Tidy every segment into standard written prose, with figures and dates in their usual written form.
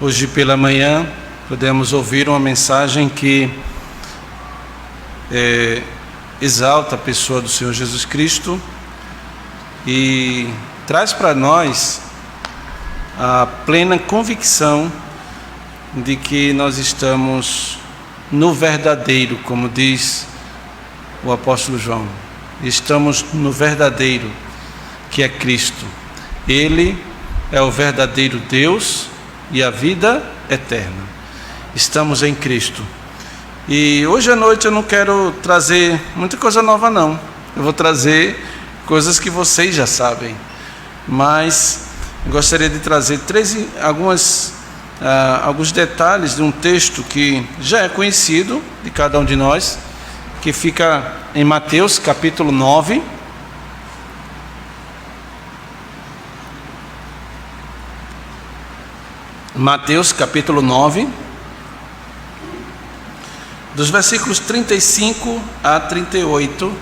Hoje pela manhã pudemos ouvir uma mensagem que exalta a pessoa do Senhor Jesus Cristo e traz para nós a plena convicção de que nós estamos no verdadeiro, como diz o apóstolo João. Estamos no verdadeiro, que é Cristo. Ele é o verdadeiro Deus e a vida eterna. Estamos em Cristo. E hoje à noite eu não quero trazer muita coisa nova não. Eu vou trazer coisas que vocês já sabem. Mas eu gostaria de trazer alguns detalhes de um texto que já é conhecido de cada um de nós, que fica em Mateus capítulo 9. Mateus capítulo 9, dos versículos 35 a 38.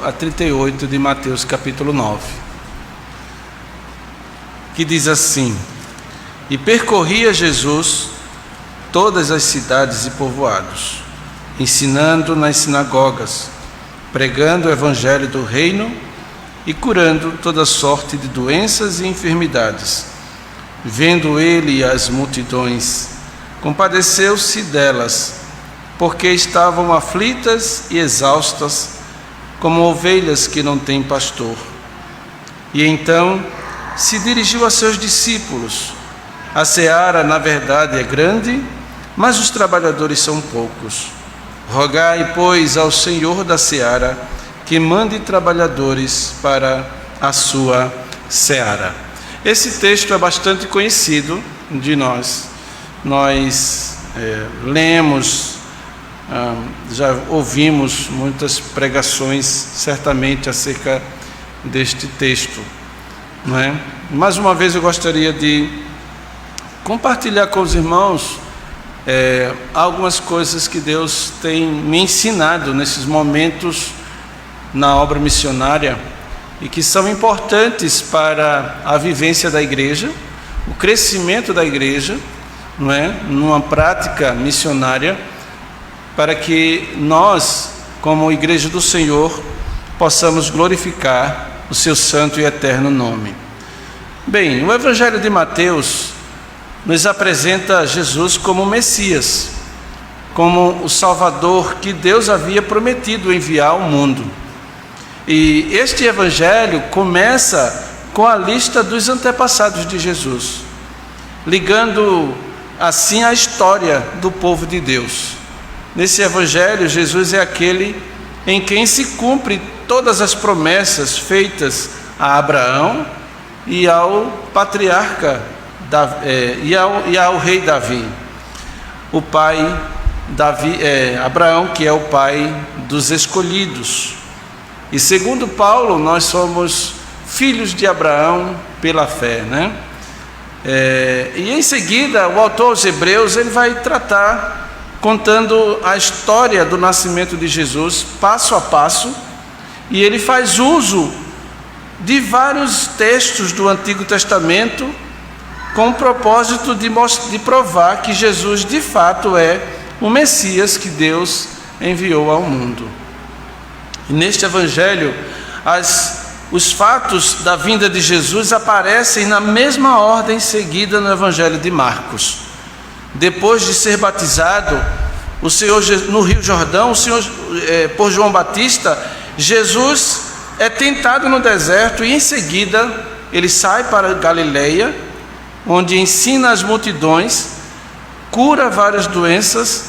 A 38 de Mateus capítulo 9, que diz assim: E percorria Jesus todas as cidades e povoados, ensinando nas sinagogas, pregando o evangelho do reino e curando toda sorte de doenças e enfermidades. Vendo ele as multidões, compadeceu-se delas, porque estavam aflitas e exaustas, como ovelhas que não têm pastor. E então se dirigiu a seus discípulos: A seara, na verdade, é grande, mas os trabalhadores são poucos. Rogai, pois, ao Senhor da seara que mande trabalhadores para a sua seara. Esse texto é bastante conhecido de nós. Nós lemos, já ouvimos muitas pregações certamente acerca deste texto, não é? Mais uma vez eu gostaria de compartilhar com os irmãos algumas coisas que Deus tem me ensinado nesses momentos na obra missionária e que são importantes para a vivência da igreja, o crescimento da igreja, não é? Numa prática missionária, para que nós, como igreja do Senhor, possamos glorificar o seu santo e eterno nome. Bem, o Evangelho de Mateus nos apresenta Jesus como Messias, como o Salvador que Deus havia prometido enviar ao mundo. E este Evangelho começa com a lista dos antepassados de Jesus, ligando assim a história do povo de Deus. Nesse Evangelho, Jesus é aquele em quem se cumpre todas as promessas feitas a Abraão e ao patriarca e ao rei Davi. O pai Abraão, que é o pai dos escolhidos. E segundo Paulo, nós somos filhos de Abraão pela fé, né? E em seguida, o autor aos Hebreus, ele vai tratar, contando a história do nascimento de Jesus, passo a passo, e ele faz uso de vários textos do Antigo Testamento, com o propósito de provar que Jesus de fato é o Messias que Deus enviou ao mundo. E neste Evangelho, os fatos da vinda de Jesus aparecem na mesma ordem seguida no Evangelho de Marcos. Depois de ser batizado, o Senhor no Rio Jordão, por João Batista, Jesus é tentado no deserto e em seguida ele sai para Galileia, onde ensina as multidões, cura várias doenças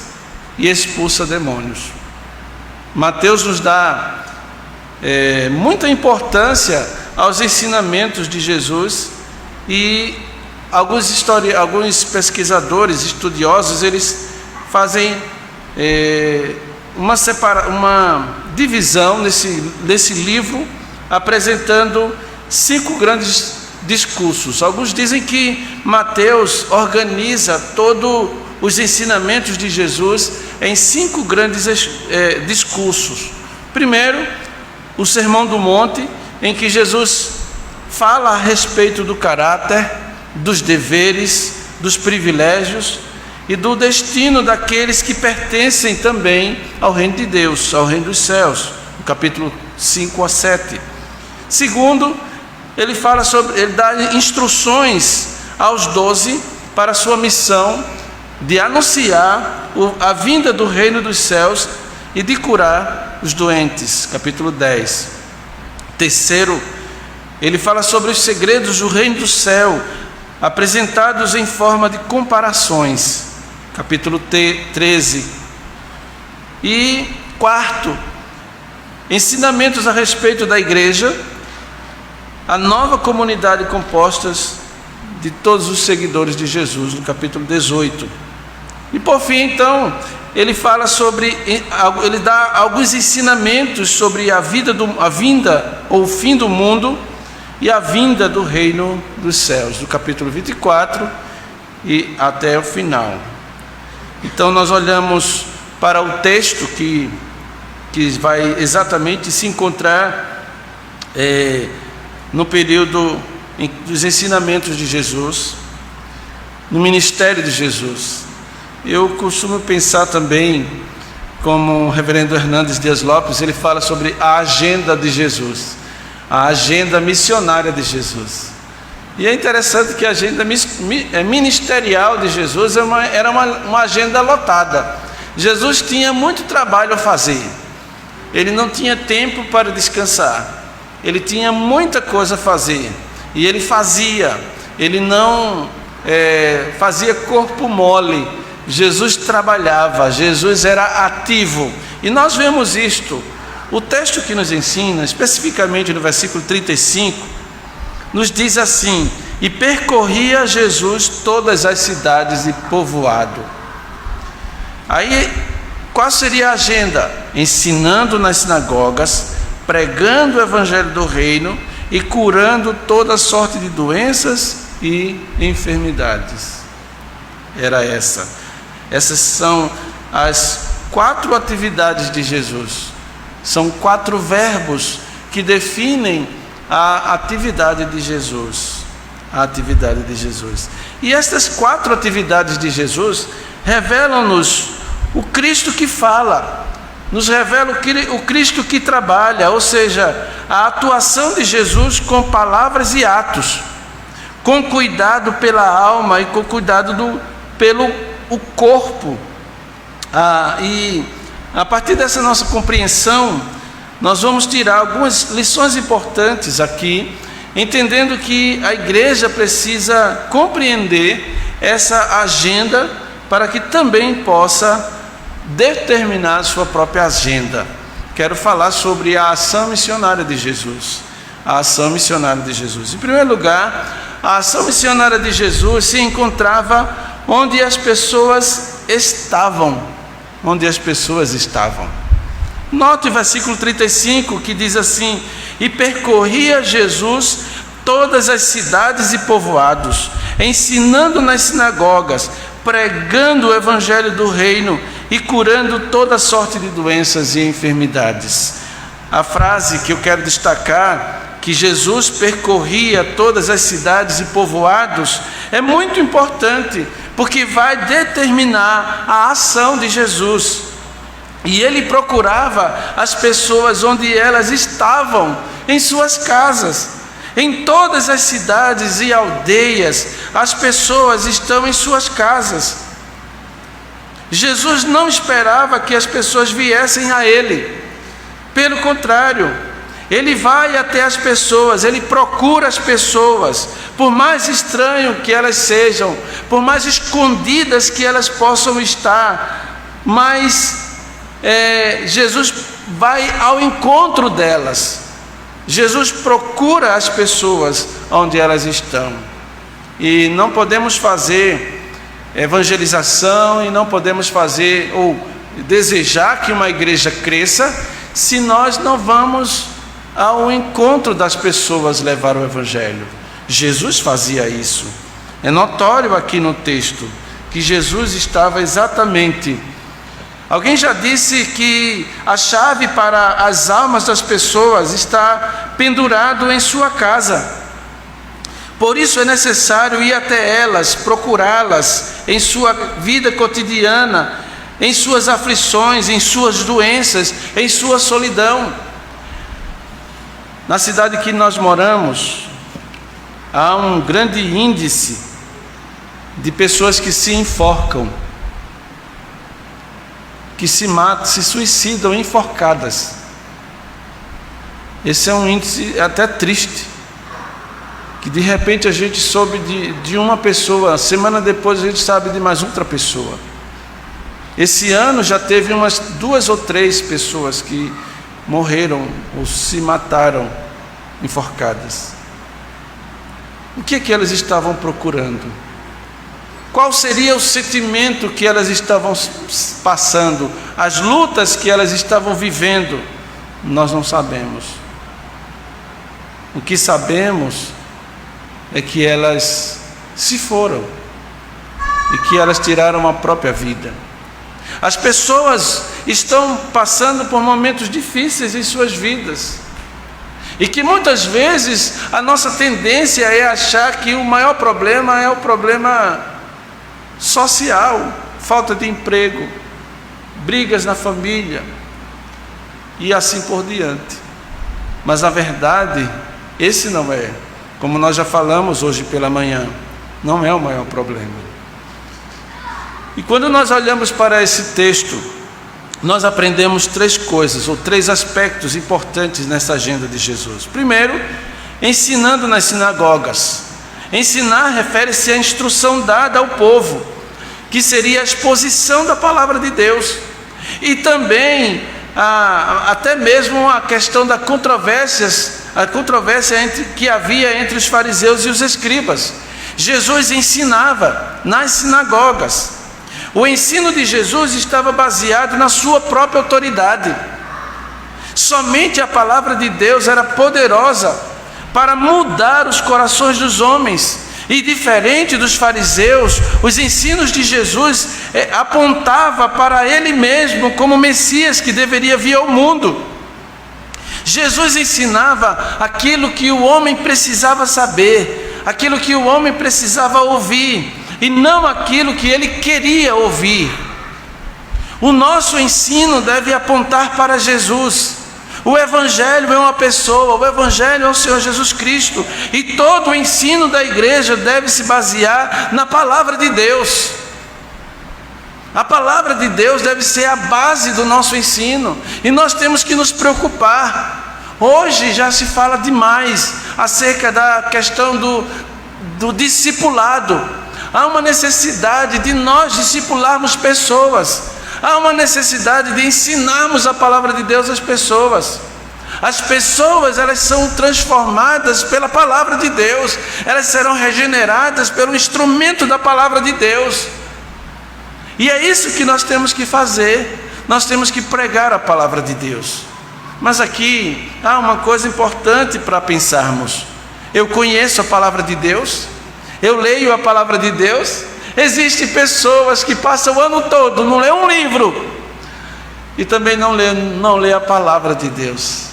e expulsa demônios. Mateus nos dá muita importância aos ensinamentos de Jesus, e alguns pesquisadores, estudiosos, eles fazem uma divisão nesse livro, apresentando 5 grandes discursos. Alguns dizem que Mateus organiza todos os ensinamentos de Jesus em 5 grandes discursos. Primeiro, o Sermão do Monte, em que Jesus fala a respeito do caráter, dos deveres, dos privilégios e do destino daqueles que pertencem também ao reino de Deus, ao reino dos céus, no capítulo 5 a 7. Segundo, ele dá instruções aos 12 para a sua missão de anunciar a vinda do reino dos céus e de curar os doentes, capítulo 10. Terceiro, ele fala sobre os segredos do reino do céu, apresentados em forma de comparações, capítulo 13. E quarto, ensinamentos a respeito da igreja, a nova comunidade composta de todos os seguidores de Jesus, no capítulo 18. E por fim, então, ele dá alguns ensinamentos sobre a vinda ou o fim do mundo e a vinda do reino dos céus, do capítulo 24 e até o final. Então nós olhamos para o texto que vai exatamente se encontrar no período dos ensinamentos de Jesus, no ministério de Jesus. Eu costumo pensar também, como o reverendo Hernandes Dias Lopes, ele fala sobre a agenda de Jesus, a agenda missionária de Jesus. E é interessante que a agenda ministerial de Jesus era uma agenda lotada. Jesus tinha muito trabalho a fazer, ele não tinha tempo para descansar, ele tinha muita coisa a fazer, e ele fazia, ele não fazia corpo mole. Jesus trabalhava, Jesus era ativo, e nós vemos isto. O texto que nos ensina, especificamente no versículo 35, nos diz assim: e percorria Jesus todas as cidades e povoado. Aí, qual seria a agenda? Ensinando nas sinagogas, pregando o evangelho do reino e curando toda sorte de doenças e enfermidades. Era essa. Essas são as 4 atividades de Jesus. São 4 verbos que definem a atividade de Jesus. A atividade de Jesus. E estas 4 atividades de Jesus revelam-nos o Cristo que fala, nos revela o Cristo que trabalha, ou seja, a atuação de Jesus com palavras e atos, com cuidado pela alma e com cuidado pelo o corpo. E a partir dessa nossa compreensão, nós vamos tirar algumas lições importantes aqui, entendendo que a igreja precisa compreender essa agenda para que também possa determinar a sua própria agenda. Quero falar sobre a ação missionária de Jesus. A ação missionária de Jesus. Em primeiro lugar, a ação missionária de Jesus se encontrava onde as pessoas estavam. Onde as pessoas estavam. Note o versículo 35, que diz assim: e percorria Jesus todas as cidades e povoados, ensinando nas sinagogas, pregando o evangelho do reino e curando toda sorte de doenças e enfermidades. A frase que eu quero destacar, que Jesus percorria todas as cidades e povoados, é muito importante, porque vai determinar a ação de Jesus. E ele procurava as pessoas onde elas estavam, em suas casas. Em todas as cidades e aldeias, as pessoas estão em suas casas. Jesus não esperava que as pessoas viessem a ele. Pelo contrário, ele vai até as pessoas, ele procura as pessoas, por mais estranho que elas sejam, por mais escondidas que elas possam estar, mas Jesus vai ao encontro delas. Jesus procura as pessoas onde elas estão. E não podemos fazer evangelização, e não podemos fazer ou desejar que uma igreja cresça se nós não vamos ao encontro das pessoas levar o evangelho. Jesus fazia isso. É notório aqui no texto que Jesus estava exatamente Alguém já disse que a chave para as almas das pessoas está pendurado em sua casa. Por isso é necessário ir até elas, procurá-las em sua vida cotidiana, em suas aflições, em suas doenças, em sua solidão. Na cidade que nós moramos, há um grande índice de pessoas que se enforcam, que se matam, se suicidam enforcadas. Esse é um índice até triste, que de repente a gente soube de uma pessoa, semana depois a gente sabe de mais outra pessoa. Esse ano já teve umas 2 ou 3 pessoas que morreram ou se mataram enforcadas. O que é que elas estavam procurando? Qual seria o sentimento que elas estavam passando? As lutas que elas estavam vivendo? Nós não sabemos. O que sabemos é que elas se foram e que elas tiraram a própria vida. As pessoas estão passando por momentos difíceis em suas vidas, e que muitas vezes a nossa tendência é achar que o maior problema é o problema social, falta de emprego, brigas na família e assim por diante. Mas na verdade, esse não é, como nós já falamos hoje pela manhã, não é o maior problema. E quando nós olhamos para esse texto, nós aprendemos 3 coisas, ou 3 aspectos importantes nessa agenda de Jesus. Primeiro, ensinando nas sinagogas. Ensinar refere-se à instrução dada ao povo, que seria a exposição da palavra de Deus. E também, até mesmo a questão da controvérsia que havia entre os fariseus e os escribas. Jesus ensinava nas sinagogas. O ensino de Jesus estava baseado na sua própria autoridade. Somente a palavra de Deus era poderosa para mudar os corações dos homens. E diferente dos fariseus, os ensinos de Jesus apontavam para Ele mesmo como Messias que deveria vir ao mundo. Jesus ensinava aquilo que o homem precisava saber, aquilo que o homem precisava ouvir, e não aquilo que ele queria ouvir. O nosso ensino deve apontar para Jesus. O Evangelho é uma pessoa, o Evangelho é o Senhor Jesus Cristo, e todo o ensino da igreja deve se basear na palavra de Deus. A palavra de Deus deve ser a base do nosso ensino, e nós temos que nos preocupar. Hoje já se fala demais acerca da questão do discipulado. Há uma necessidade de nós discipularmos pessoas. Há uma necessidade de ensinarmos a palavra de Deus às pessoas. As pessoas, elas são transformadas pela palavra de Deus. Elas serão regeneradas pelo instrumento da palavra de Deus. E é isso que nós temos que fazer. Nós temos que pregar a palavra de Deus. Mas aqui há uma coisa importante para pensarmos. Eu conheço a palavra de Deus? Eu leio a palavra de Deus? Existem pessoas que passam o ano todo, não lê um livro, e também não lê a palavra de Deus.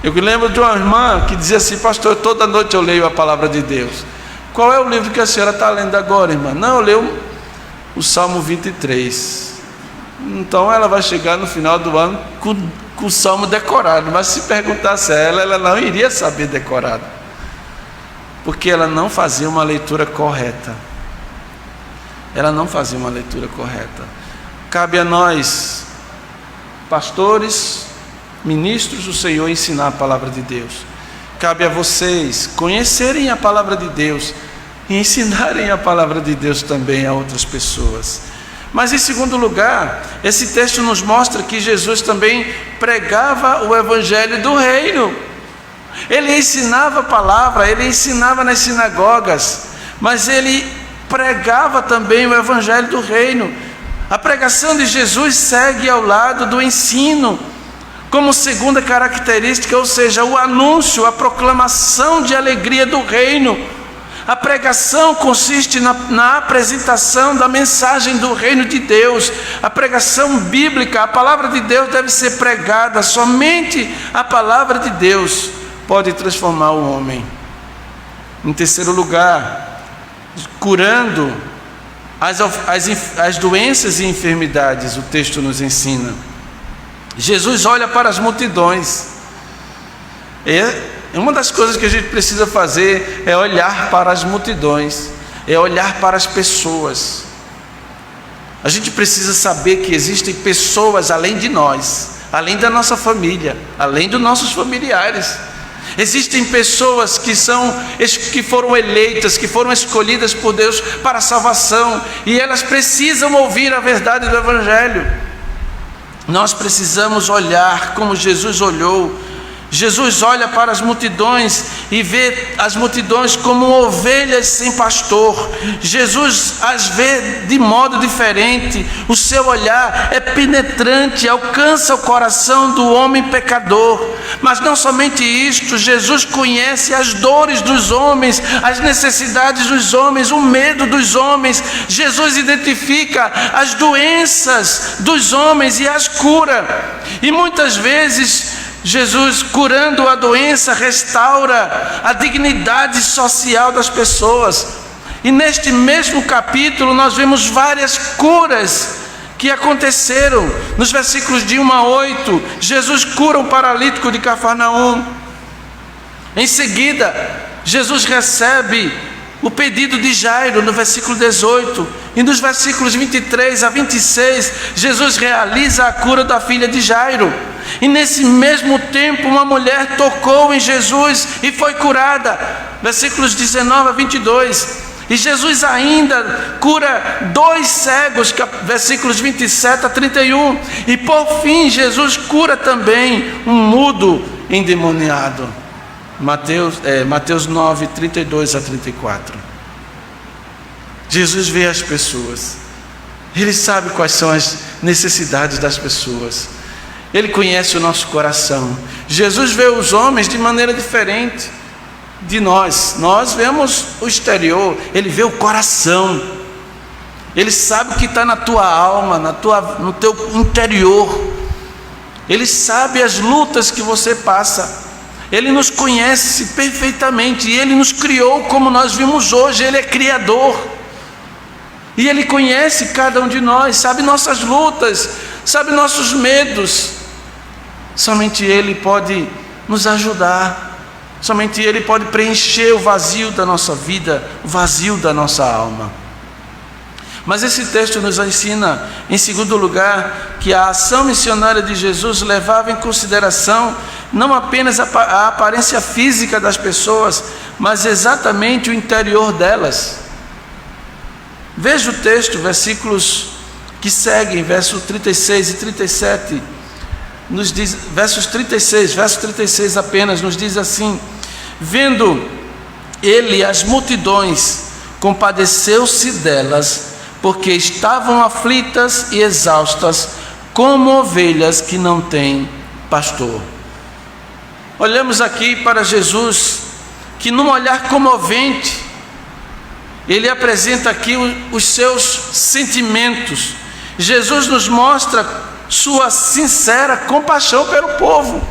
Eu me lembro de uma irmã que dizia assim: pastor, toda noite eu leio a palavra de Deus. Qual é o livro que a senhora está lendo agora, irmã? Não, eu leio o Salmo 23. Então ela vai chegar no final do ano com o Salmo decorado, mas se perguntasse a ela não iria saber decorado, porque ela não fazia uma leitura correta. Ela não fazia uma leitura correta. Cabe a nós, pastores, ministros do Senhor, ensinar a palavra de Deus. Cabe a vocês conhecerem a palavra de Deus e ensinarem a palavra de Deus também a outras pessoas. Mas em segundo lugar, esse texto nos mostra que Jesus também pregava o evangelho do reino. Ele ensinava a palavra, ele ensinava nas sinagogas, mas ele pregava também o evangelho do reino. A pregação de Jesus segue ao lado do ensino, como segunda característica, ou seja, o anúncio, a proclamação de alegria do reino. A pregação consiste na apresentação da mensagem do reino de Deus. A pregação bíblica, a palavra de Deus deve ser pregada. Somente a palavra de Deus pode transformar o homem. Em terceiro lugar, curando as doenças e enfermidades, o texto nos ensina. Jesus olha para as multidões. Uma das coisas que a gente precisa fazer é olhar para as multidões, é olhar para as pessoas. A gente precisa saber que existem pessoas além de nós, além da nossa família, além dos nossos familiares. Existem pessoas que foram eleitas, que foram escolhidas por Deus para a salvação, e elas precisam ouvir a verdade do Evangelho. Nós precisamos olhar como Jesus olhou. Jesus olha para as multidões e vê as multidões como ovelhas sem pastor. Jesus as vê de modo diferente. O seu olhar é penetrante, alcança o coração do homem pecador. Mas não somente isto, Jesus conhece as dores dos homens, as necessidades dos homens, o medo dos homens. Jesus identifica as doenças dos homens e as cura. E muitas vezes Jesus, curando a doença, restaura a dignidade social das pessoas. E neste mesmo capítulo nós vemos várias curas que aconteceram. Nos versículos de 1 a 8, Jesus cura o paralítico de Cafarnaum. Em seguida, Jesus recebe o pedido de Jairo no versículo 18. E nos versículos 23 a 26, Jesus realiza a cura da filha de Jairo. E nesse mesmo tempo uma mulher tocou em Jesus e foi curada. Versículos 19 a 22. E Jesus ainda cura 2 cegos, versículos 27 a 31. E por fim Jesus cura também um mudo endemoniado. Mateus 9, 32 a 34. Jesus vê as pessoas. Ele sabe quais são as necessidades das pessoas. Ele conhece o nosso coração. Jesus vê os homens de maneira diferente de nós. Nós vemos o exterior, ele vê o coração. Ele sabe o que está na tua alma, no teu interior. Ele sabe as lutas que você passa. Ele nos conhece perfeitamente. E Ele nos criou como nós vimos hoje. Ele é Criador. E Ele conhece cada um de nós, sabe nossas lutas, sabe nossos medos. Somente Ele pode nos ajudar. Somente Ele pode preencher o vazio da nossa vida, o vazio da nossa alma. Mas esse texto nos ensina, em segundo lugar, que a ação missionária de Jesus levava em consideração não apenas a aparência física das pessoas, mas exatamente o interior delas. Veja o texto, versículos que seguem, versos 36 e 37, nos diz, verso 36 apenas, nos diz assim: vendo ele as multidões, compadeceu-se delas, porque estavam aflitas e exaustas, como ovelhas que não têm pastor. Olhamos aqui para Jesus, que num olhar comovente, ele apresenta aqui os seus sentimentos. Jesus nos mostra sua sincera compaixão pelo povo,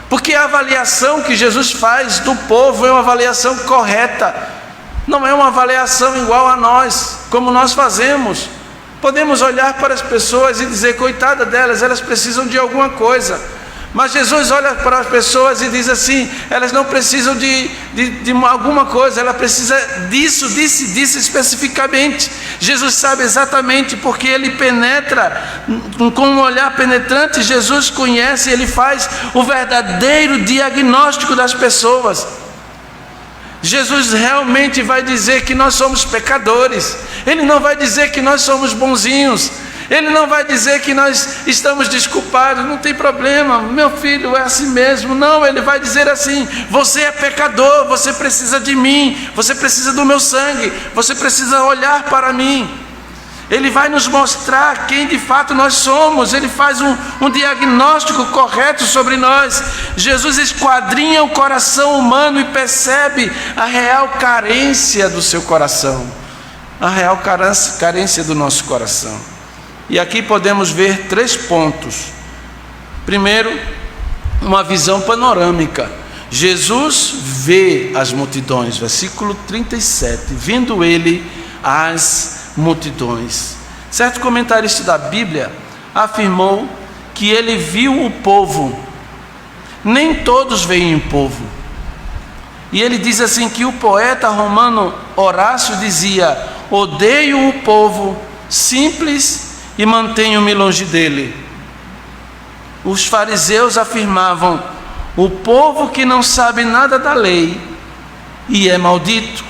porque a avaliação que Jesus faz do povo é uma avaliação correta, não é uma avaliação igual a nós, como nós fazemos. Podemos olhar para as pessoas e dizer: coitada delas, elas precisam de alguma coisa. Mas Jesus olha para as pessoas e diz assim: elas não precisam de alguma coisa, ela precisa disso especificamente. Jesus sabe exatamente, porque Ele penetra com um olhar penetrante. Jesus conhece, Ele faz o verdadeiro diagnóstico das pessoas. Jesus realmente vai dizer que nós somos pecadores. Ele não vai dizer que nós somos bonzinhos. Ele não vai dizer que nós estamos desculpados. Não tem problema, meu filho, é assim mesmo. Não, Ele vai dizer assim: você é pecador, você precisa de mim, você precisa do meu sangue, você precisa olhar para mim. Ele vai nos mostrar quem de fato nós somos. Ele faz um diagnóstico correto sobre nós. Jesus esquadrinha o coração humano e percebe a real carência do seu coração, a real carência do nosso coração. E aqui podemos ver 3 pontos. Primeiro, uma visão panorâmica. Jesus vê as multidões, versículo 37, vendo ele as multidões. Certo comentarista da Bíblia afirmou que ele viu o povo. Nem todos veem o povo. E ele diz assim que o poeta romano Horácio dizia: odeio o povo simples e mantenho-me longe dele. Os fariseus afirmavam: o povo que não sabe nada da lei e é maldito.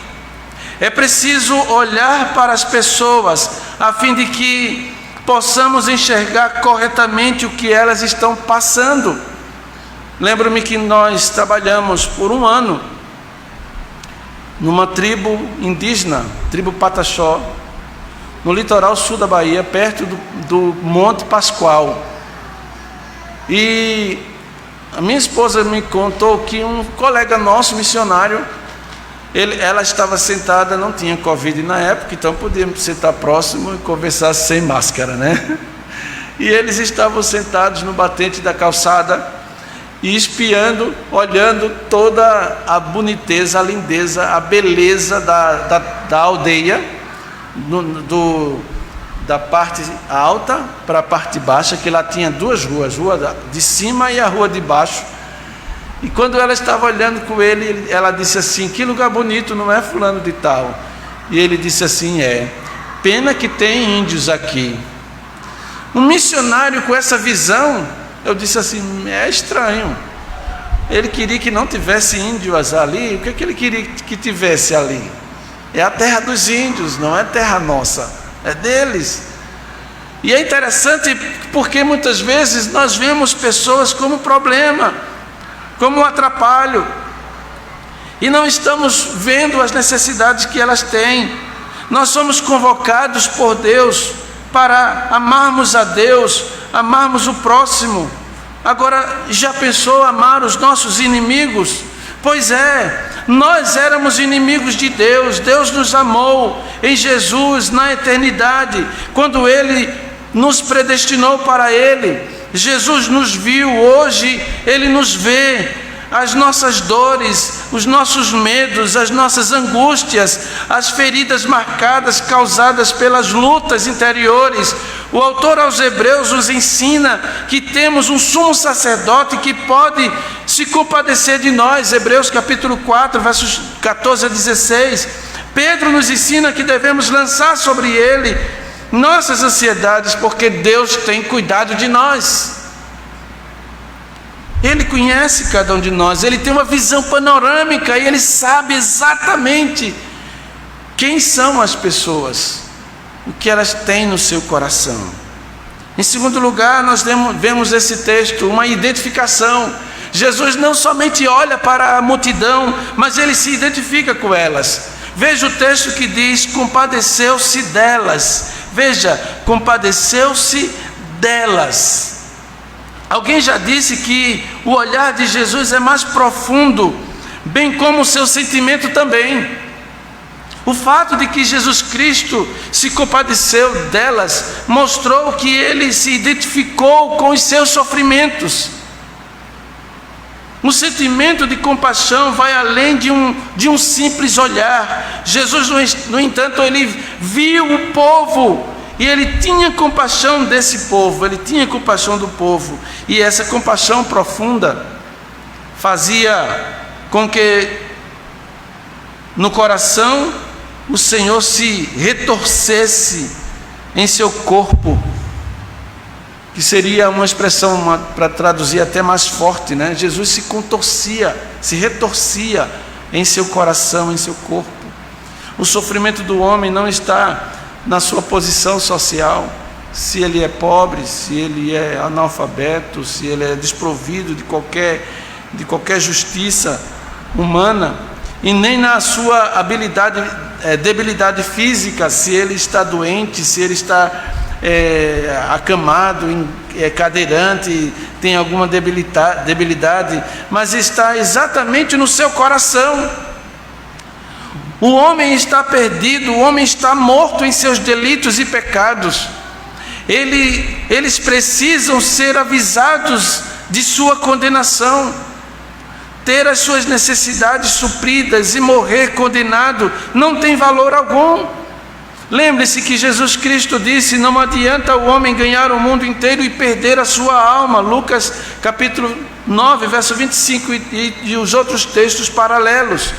É preciso olhar para as pessoas a fim de que possamos enxergar corretamente o que elas estão passando. Lembro-me que nós trabalhamos por 1 ano numa tribo indígena, tribo Pataxó, no litoral sul da Bahia, perto do Monte Pascoal. E a minha esposa me contou que um colega nosso, missionário, ela estava sentada, não tinha Covid na época, então podíamos sentar próximo e conversar sem máscara, né? E eles estavam sentados no batente da calçada e espiando, olhando toda a boniteza, a lindeza, a beleza da aldeia, da parte alta para a parte baixa, que lá tinha 2 ruas, a rua de cima e a rua de baixo. E quando ela estava olhando com ele, ela disse assim: que lugar bonito, não é fulano de tal? E ele disse assim: pena que tem índios aqui. Um missionário com essa visão, eu disse assim: é estranho. Ele queria que não tivesse índios ali. O que ele queria que tivesse ali? É a terra dos índios, não é terra nossa, é deles. E é interessante porque muitas vezes nós vemos pessoas como problema, como um atrapalho, e não estamos vendo as necessidades que elas têm. Nós somos convocados por Deus para amarmos a Deus, amarmos o próximo. Agora, já pensou amar os nossos inimigos? Pois é, nós éramos inimigos de Deus. Deus nos amou em Jesus na eternidade, quando Ele nos predestinou para Ele. Jesus nos viu, hoje Ele nos vê. As nossas dores, os nossos medos, as nossas angústias, as feridas marcadas, causadas pelas lutas interiores. O autor aos Hebreus nos ensina que temos um sumo sacerdote que pode se compadecer de nós. Hebreus capítulo 4, versos 14 a 16. Pedro nos ensina que devemos lançar sobre ele nossas ansiedades, porque Deus tem cuidado de nós. Ele conhece cada um de nós, Ele tem uma visão panorâmica e Ele sabe exatamente quem são as pessoas, o que elas têm no seu coração. Em segundo lugar, nós vemos esse texto, uma identificação. Jesus não somente olha para a multidão, mas Ele se identifica com elas. Veja o texto que diz: compadeceu-se delas. Veja, compadeceu-se delas. Alguém já disse que o olhar de Jesus é mais profundo, bem como o seu sentimento também. O fato de que Jesus Cristo se compadeceu delas mostrou que Ele se identificou com os seus sofrimentos. O sentimento de compaixão vai além de um simples olhar. Jesus, no entanto, Ele viu o povo e Ele tinha compaixão desse povo, Ele tinha compaixão do povo. E essa compaixão profunda fazia com que no coração o Senhor se retorcesse em seu corpo, que seria uma expressão para traduzir até mais forte, né? Jesus se contorcia, se retorcia em seu coração, em seu corpo. O sofrimento do homem não está na sua posição social, se ele é pobre, se ele é analfabeto, se ele é desprovido de qualquer justiça humana. e nem na sua debilidade física, se ele está doente, se ele está acamado, cadeirante, tem alguma debilidade, mas está exatamente no seu coração. O homem está perdido, o homem está morto em seus delitos e pecados. Eles precisam ser avisados de sua condenação, ter as suas necessidades supridas, e morrer condenado não tem valor algum. Lembre-se que Jesus Cristo disse: não adianta o homem ganhar o mundo inteiro e perder a sua alma. Lucas capítulo 9, verso 25 e os outros textos paralelos.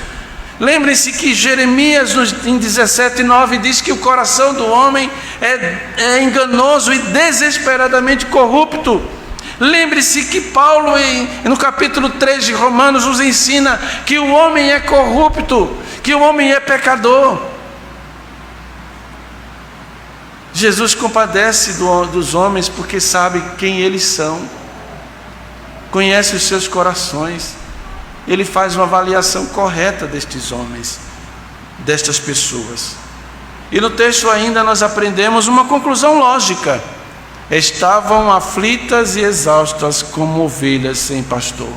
Lembre-se que Jeremias em 17:9 diz que o coração do homem é enganoso e desesperadamente corrupto. Lembre-se que Paulo no capítulo 3 de Romanos nos ensina que o homem é corrupto, que o homem é pecador. Jesus compadece dos homens porque sabe quem eles são, conhece os seus corações. Ele faz uma avaliação correta destes homens, destas pessoas. E no texto ainda nós aprendemos uma conclusão lógica: estavam aflitas e exaustas como ovelhas sem pastor.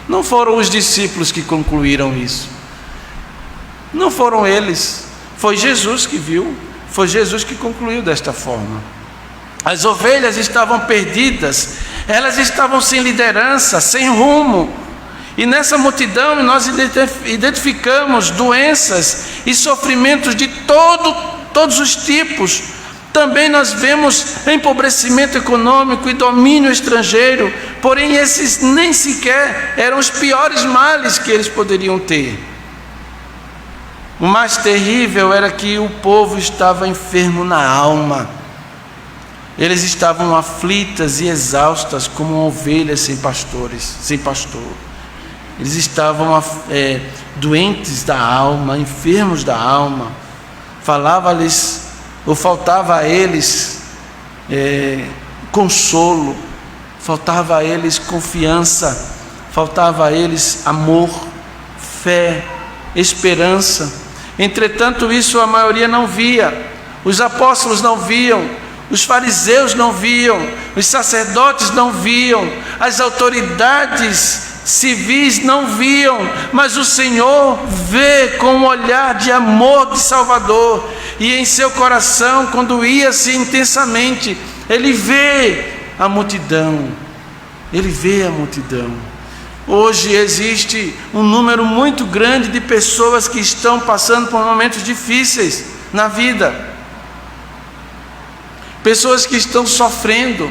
Não foram os discípulos que concluíram isso, não foram eles, foi Jesus que viu, foi Jesus que concluiu desta forma. As ovelhas estavam perdidas, elas estavam sem liderança, sem rumo. E nessa multidão nós identificamos doenças e sofrimentos de todos os tipos. Também nós vemos empobrecimento econômico e domínio estrangeiro, porém esses nem sequer eram os piores males que eles poderiam ter. O mais terrível era que o povo estava enfermo na alma. Eles estavam aflitas e exaustas como ovelhas sem pastor. Eles estavam doentes da alma, enfermos da alma. Falava-lhes, ou faltava a eles consolo, faltava a eles confiança, faltava a eles amor, fé, esperança. Entretanto, isso a maioria não via. Os apóstolos não viam, os fariseus não viam, os sacerdotes não viam, as autoridades civis não viam, mas o Senhor vê com um olhar de amor de Salvador, e em seu coração conduía-se intensamente. Ele vê a multidão, ele vê a multidão. Hoje existe um número muito grande de pessoas que estão passando por momentos difíceis na vida, pessoas que estão sofrendo,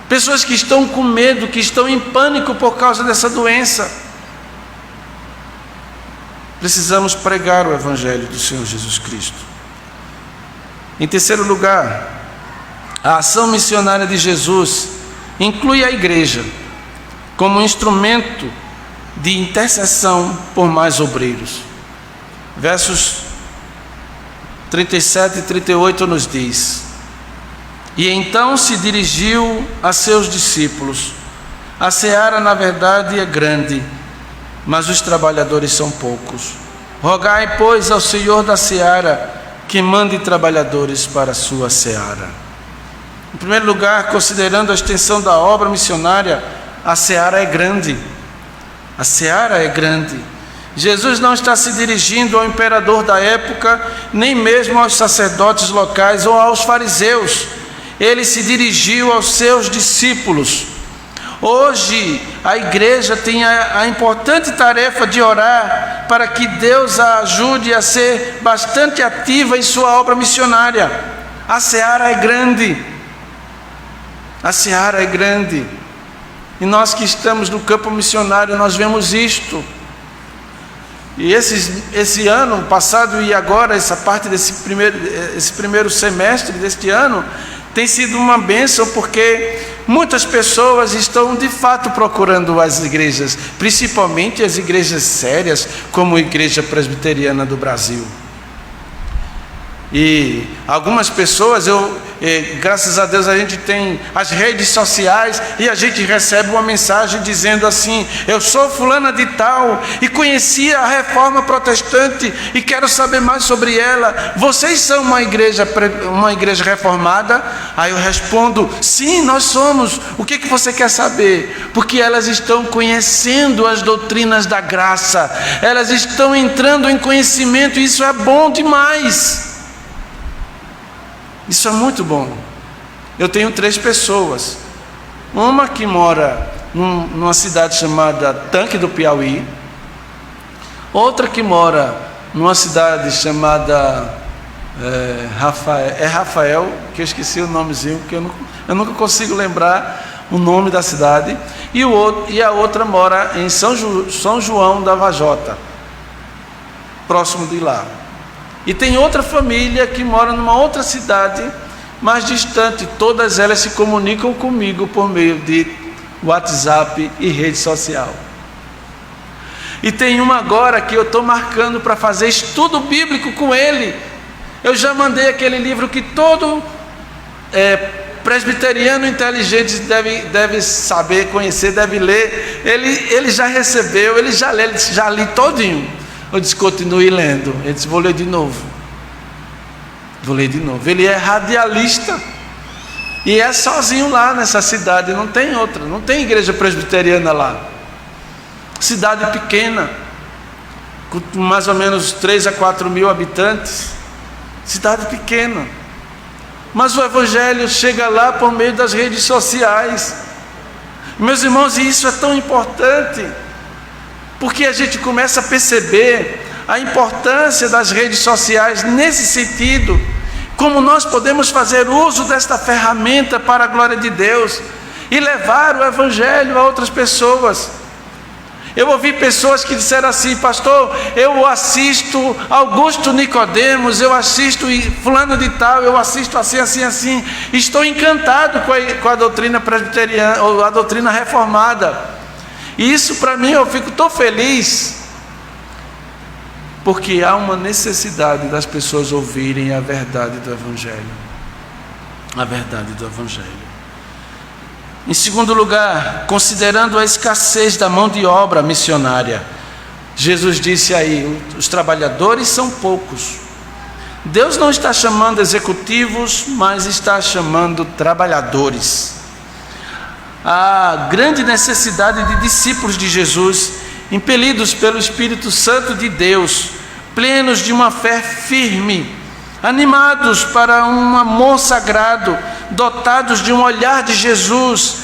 pessoas que estão com medo, que estão em pânico por causa dessa doença. Precisamos pregar o Evangelho do Senhor Jesus Cristo. Em terceiro lugar, a ação missionária de Jesus inclui a igreja como instrumento de intercessão por mais obreiros. Versos 37 e 38 nos diz: e então se dirigiu a seus discípulos: a seara na verdade é grande, mas os trabalhadores são poucos. Rogai, pois, ao Senhor da seara que mande trabalhadores para a sua seara. Em primeiro lugar, considerando a extensão da obra missionária, a seara é grande. A seara é grande. Jesus não está se dirigindo ao imperador da época, nem mesmo aos sacerdotes locais ou aos fariseus. Ele se dirigiu aos seus discípulos. Hoje a igreja tem a importante tarefa de orar para que Deus a ajude a ser bastante ativa em sua obra missionária. A seara é grande. A seara é grande. E nós que estamos no campo missionário, nós vemos isto. E esse ano passado e agora, essa parte esse primeiro semestre deste ano, tem sido uma bênção, porque muitas pessoas estão de fato procurando as igrejas, principalmente as igrejas sérias, como a Igreja Presbiteriana do Brasil. E algumas pessoas, graças a Deus a gente tem as redes sociais e a gente recebe uma mensagem dizendo assim: eu sou fulana de tal e conheci a reforma protestante e quero saber mais sobre ela. Vocês são uma igreja reformada? Aí eu respondo: sim, nós somos. O que você quer saber? Porque elas estão conhecendo as doutrinas da graça, elas estão entrando em conhecimento, e isso é bom demais. Isso é muito bom. Eu tenho 3 pessoas. Uma que mora numa cidade chamada Tanque do Piauí. Outra que mora numa cidade chamada Rafael, que eu esqueci o nomezinho, porque eu nunca consigo lembrar o nome da cidade. E a outra mora em São João da Vajota, próximo de lá. E tem outra família que mora numa outra cidade mais distante. Todas elas se comunicam comigo por meio de WhatsApp e rede social. E tem uma agora que eu estou marcando para fazer estudo bíblico com ele. Eu já mandei aquele livro que todo presbiteriano inteligente deve saber, conhecer, deve ler. Ele já recebeu, ele já lê, já li todinho. Eu disse: continue lendo. Ele disse: vou ler de novo. Vou ler de novo. Ele é radialista e é sozinho lá nessa cidade, não tem outra, não tem igreja presbiteriana lá. Cidade pequena, com mais ou menos 3 a 4 mil habitantes. Cidade pequena. Mas o evangelho chega lá por meio das redes sociais. Meus irmãos, e isso é tão importante, porque a gente começa a perceber a importância das redes sociais nesse sentido, como nós podemos fazer uso desta ferramenta para a glória de Deus e levar o evangelho a outras pessoas. Eu ouvi pessoas que disseram assim: pastor, eu assisto Augusto Nicodemos, eu assisto fulano de tal, eu assisto assim, assim, assim, estou encantado com a doutrina presbiteriana ou a doutrina reformada. E isso para mim, eu fico tão feliz, porque há uma necessidade das pessoas ouvirem a verdade do Evangelho. A verdade do Evangelho. Em segundo lugar, considerando a escassez da mão de obra missionária, Jesus disse aí: os trabalhadores são poucos. Deus não está chamando executivos, mas está chamando trabalhadores. A grande necessidade de discípulos de Jesus, impelidos pelo Espírito Santo de Deus, plenos de uma fé firme, animados para um amor sagrado, dotados de um olhar de Jesus,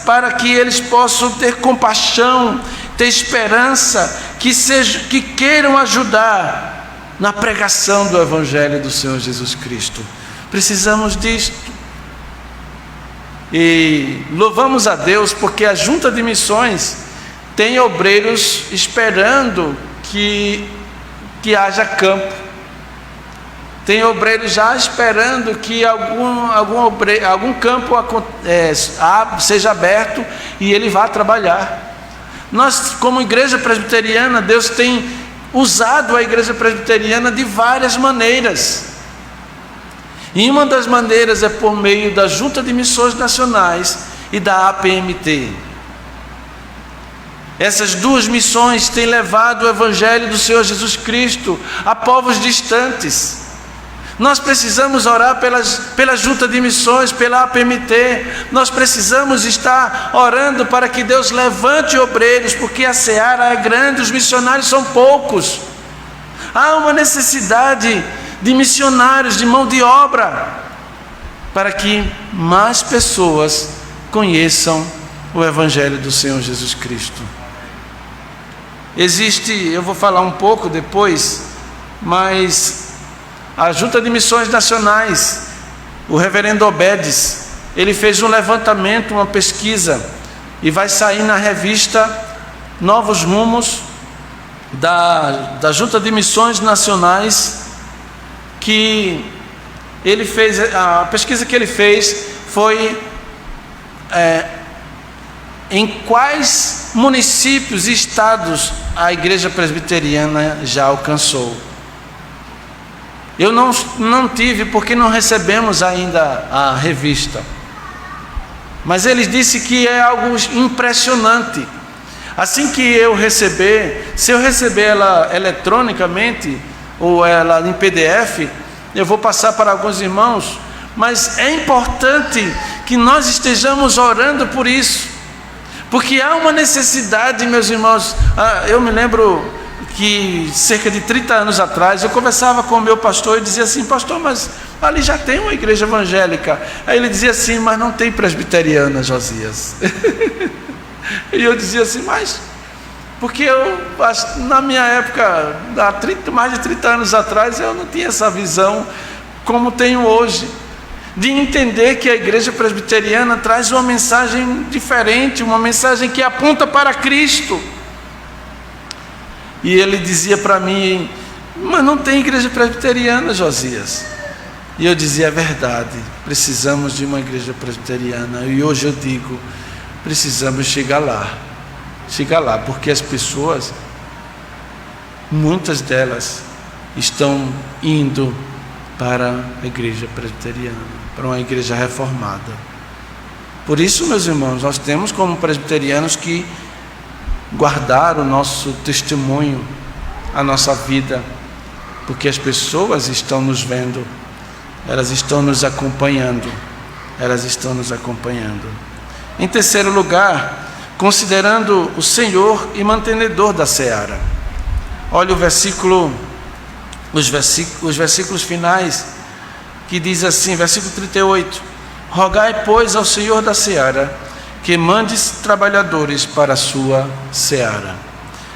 para que eles possam ter compaixão, ter esperança, que queiram ajudar na pregação do Evangelho do Senhor Jesus Cristo. Precisamos disto. E louvamos a Deus porque a Junta de Missões tem obreiros esperando que haja campo. Tem obreiros já esperando que algum campo seja aberto e ele vá trabalhar. Nós, como igreja presbiteriana, Deus tem usado a igreja presbiteriana de várias maneiras. E uma das maneiras é por meio da Junta de Missões Nacionais e da APMT. Essas duas missões têm levado o Evangelho do Senhor Jesus Cristo a povos distantes. Nós precisamos orar pela Junta de Missões, pela APMT. Nós precisamos estar orando para que Deus levante obreiros, porque a seara é grande, os missionários são poucos. Há uma necessidade de missionários, de mão de obra, para que mais pessoas conheçam o Evangelho do Senhor Jesus Cristo. Eu vou falar um pouco depois, mas a Junta de Missões Nacionais, o reverendo Obedes, ele fez um levantamento, uma pesquisa, e vai sair na revista Novos Rumos, da Junta de Missões Nacionais, que ele fez, a pesquisa que ele fez foi em quais municípios e estados a igreja presbiteriana já alcançou. Eu não tive, porque não recebemos ainda a revista. Mas ele disse que é algo impressionante. Assim que eu receber, se eu receber ela eletronicamente, ou ela em PDF, eu vou passar para alguns irmãos. Mas é importante que nós estejamos orando por isso, porque há uma necessidade, meus irmãos. Eu me lembro que cerca de 30 anos atrás eu conversava com o meu pastor e dizia assim: pastor, mas ali já tem uma igreja evangélica. Aí ele dizia assim: mas não tem presbiteriana, Josias. E eu dizia assim: mas porque na minha época, mais de 30 anos atrás, eu não tinha essa visão como tenho hoje, de entender que a igreja presbiteriana traz uma mensagem diferente, uma mensagem que aponta para Cristo. E ele dizia para mim: mas não tem igreja presbiteriana, Josias. E eu dizia: é verdade, precisamos de uma igreja presbiteriana. E hoje eu digo: precisamos chegar lá, porque as pessoas, muitas delas, estão indo para a igreja presbiteriana, para uma igreja reformada. Por isso, meus irmãos, nós temos como presbiterianos que guardar o nosso testemunho, a nossa vida, porque as pessoas estão nos vendo, elas estão nos acompanhando, Em terceiro lugar, considerando o Senhor e mantenedor da seara. Olha os versículos finais, que diz assim, versículo 38: rogai, pois, ao Senhor da seara, que mandes trabalhadores para a sua seara.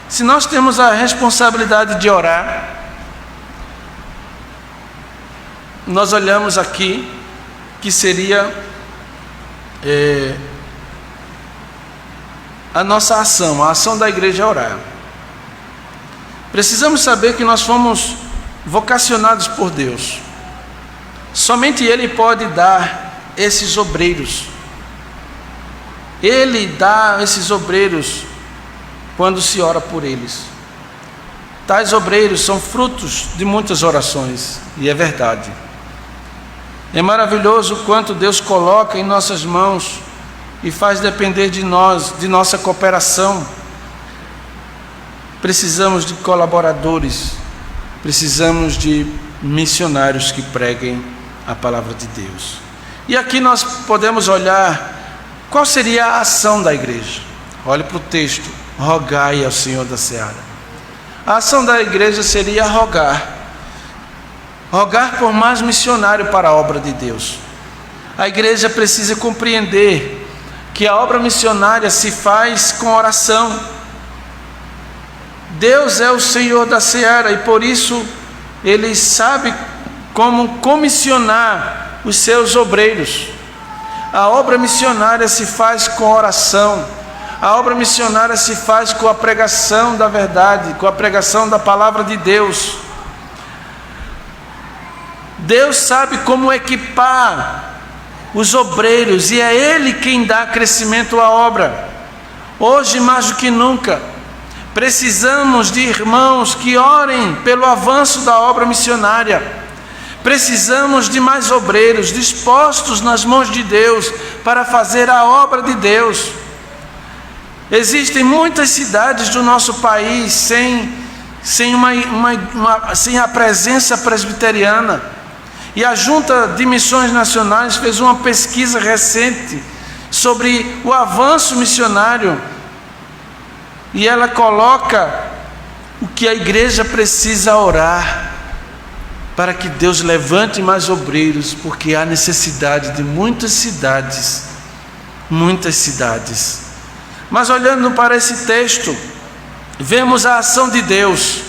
Se nós temos a responsabilidade de orar, nós olhamos aqui que seria a nossa ação, a ação da igreja é orar. Precisamos saber que nós fomos vocacionados por Deus. Somente Ele pode dar esses obreiros. Ele dá esses obreiros quando se ora por eles. Tais obreiros são frutos de muitas orações, e é verdade. É maravilhoso o quanto Deus coloca em nossas mãos e faz depender de nós, de nossa cooperação. Precisamos de colaboradores, precisamos de missionários que preguem a palavra de Deus. E aqui nós podemos olhar qual seria a ação da igreja. Olhe para o texto: rogai ao Senhor da seara. A ação da igreja seria rogar por mais missionário para a obra de Deus. A igreja precisa compreender que a obra missionária se faz com oração. Deus é o Senhor da seara e por isso Ele sabe como comissionar os seus obreiros. A obra missionária se faz com oração. A obra missionária se faz com a pregação da verdade, com a pregação da palavra de Deus. Deus sabe como equipar os obreiros e é Ele quem dá crescimento à obra. Hoje, mais do que nunca, precisamos de irmãos que orem pelo avanço da obra missionária. Precisamos de mais obreiros dispostos nas mãos de Deus para fazer a obra de Deus. Existem muitas cidades do nosso país sem a presença presbiteriana. E a Junta de Missões Nacionais fez uma pesquisa recente sobre o avanço missionário. E ela coloca o que a igreja precisa orar para que Deus levante mais obreiros, porque há necessidade de muitas cidades. Mas olhando para esse texto, vemos a ação de Deus.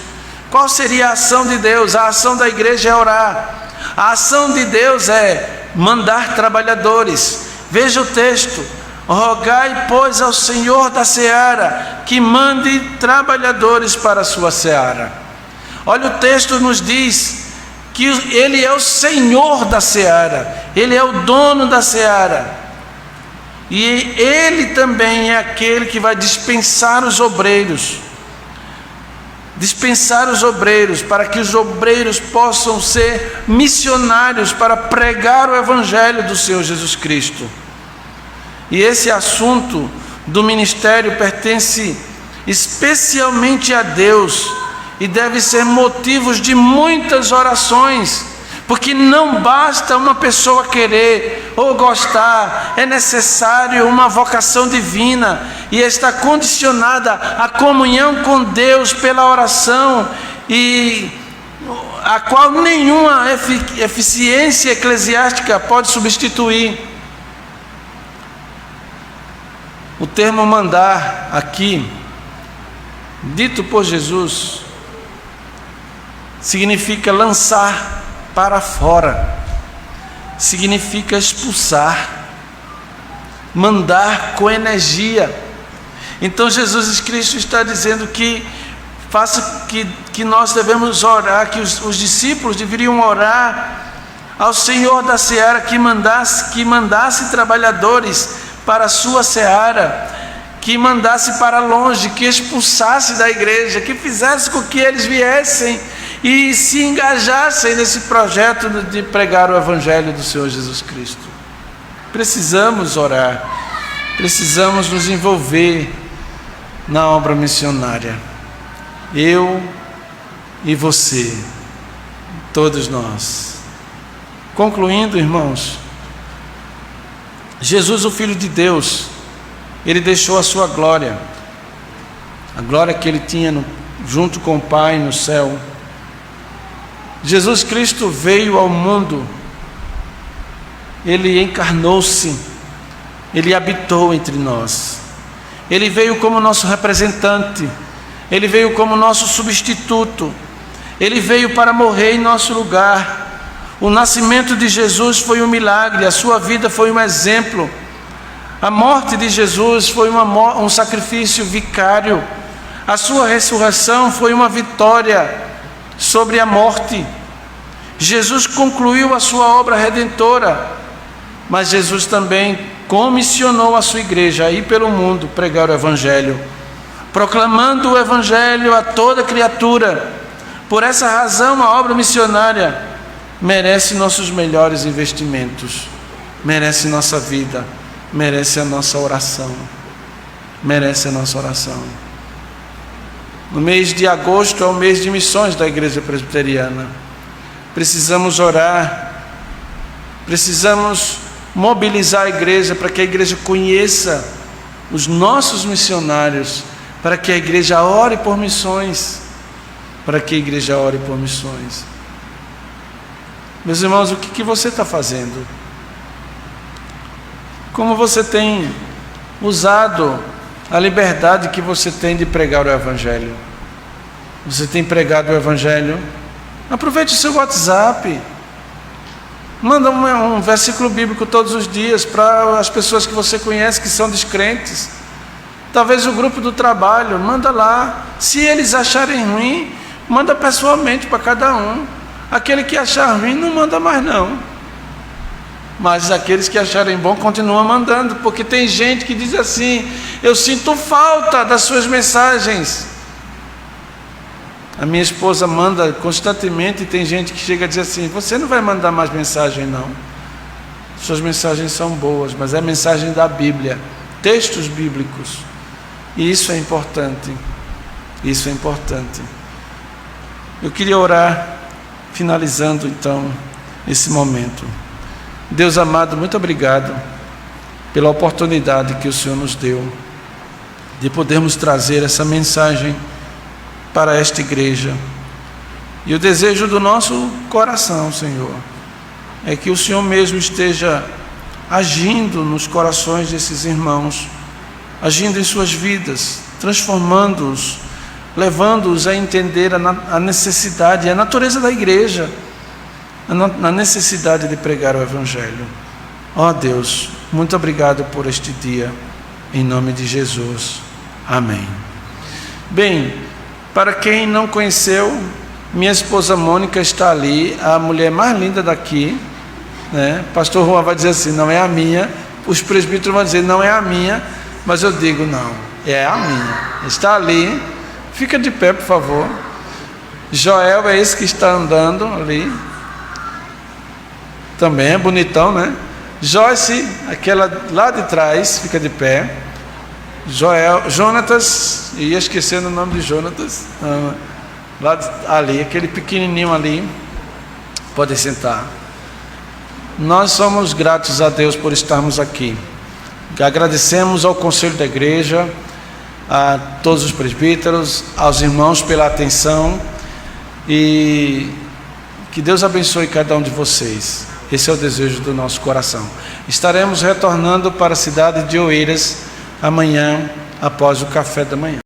Qual seria a ação de Deus? A ação da igreja é orar. A ação de Deus é mandar trabalhadores. Veja o texto: rogai, pois, ao Senhor da seara, que mande trabalhadores para a sua seara. Olha, o texto nos diz que Ele é o Senhor da seara, Ele é o dono da seara, e Ele também é aquele que vai dispensar os obreiros. dispensar os obreiros, para que os obreiros possam ser missionários para pregar o Evangelho do Senhor Jesus Cristo. E esse assunto do ministério pertence especialmente a Deus e deve ser motivo de muitas orações, porque não basta uma pessoa querer ou gostar, é necessário uma vocação divina e está condicionada à comunhão com Deus pela oração, e a qual nenhuma eficiência eclesiástica pode substituir. O termo mandar aqui, dito por Jesus, significa lançar para fora, significa expulsar, mandar com energia. Então Jesus Cristo está dizendo que nós devemos orar, que os discípulos deveriam orar ao Senhor da seara que mandasse trabalhadores para a sua seara, que mandasse para longe, que expulsasse da igreja, que fizesse com que eles viessem e se engajassem nesse projeto de pregar o Evangelho do Senhor Jesus Cristo. Precisamos orar, precisamos nos envolver na obra missionária. Eu e você, todos nós. Concluindo, irmãos, Jesus, o Filho de Deus, ele deixou a sua glória, a glória que ele tinha junto com o Pai no céu. Jesus Cristo veio ao mundo, ele encarnou-se, ele habitou entre nós, ele veio como nosso representante, ele veio como nosso substituto, ele veio para morrer em nosso lugar. O nascimento de Jesus foi um milagre, a sua vida foi um exemplo. A morte de Jesus foi um sacrifício vicário. A sua ressurreição foi uma vitória sobre a morte. Jesus concluiu a sua obra redentora, mas Jesus também comissionou a sua igreja a ir pelo mundo pregar o Evangelho, proclamando o Evangelho a toda criatura. Por essa razão, a obra missionária merece nossos melhores investimentos, merece nossa vida, merece a nossa oração, merece a nossa oração. No mês de agosto é o mês de missões da Igreja Presbiteriana. Precisamos orar, precisamos mobilizar a igreja para que a igreja conheça os nossos missionários, para que a igreja ore por missões, para que a igreja ore por missões. Meus irmãos, o que você está fazendo? Como você tem usado a liberdade que você tem de pregar o Evangelho? Você tem pregado o Evangelho? Aproveite o seu WhatsApp, manda um versículo bíblico todos os dias para as pessoas que você conhece que são descrentes. Talvez o grupo do trabalho, manda lá. Se eles acharem ruim, manda pessoalmente para cada um. Aquele que achar ruim não manda mais não, mas aqueles que acharem bom continuam mandando, porque tem gente que diz assim: eu sinto falta das suas mensagens. A minha esposa manda constantemente, e tem gente que chega a dizer assim: você não vai mandar mais mensagem não, suas mensagens são boas, mas é mensagem da Bíblia, textos bíblicos, e isso é importante, isso é importante. Eu queria orar, finalizando então esse momento. Deus amado, muito obrigado pela oportunidade que o Senhor nos deu de podermos trazer essa mensagem para esta igreja. E o desejo do nosso coração, Senhor, é que o Senhor mesmo esteja agindo nos corações desses irmãos, agindo em suas vidas, transformando-os, levando-os a entender a necessidade, a natureza da igreja, a necessidade de pregar o Evangelho. Ó Deus, muito obrigado por este dia, em nome de Jesus, amém. Bem, para quem não conheceu, minha esposa Mônica está ali, a mulher mais linda daqui, né? Pastor Juan vai dizer assim: não é a minha. Os presbíteros vão dizer: não é a minha, mas eu digo: não, é a minha. Está ali. Fica de pé, por favor. Joel é esse que está andando ali. Também é bonitão, né? Joyce, aquela lá de trás, fica de pé. Jonatas, ia esquecendo o nome de Jonatas. Ali, aquele pequenininho ali. Pode sentar. Nós somos gratos a Deus por estarmos aqui. Agradecemos ao Conselho da Igreja, a todos os presbíteros, aos irmãos pela atenção, e que Deus abençoe cada um de vocês. Esse é o desejo do nosso coração. Estaremos retornando para a cidade de Oeiras amanhã, após o café da manhã.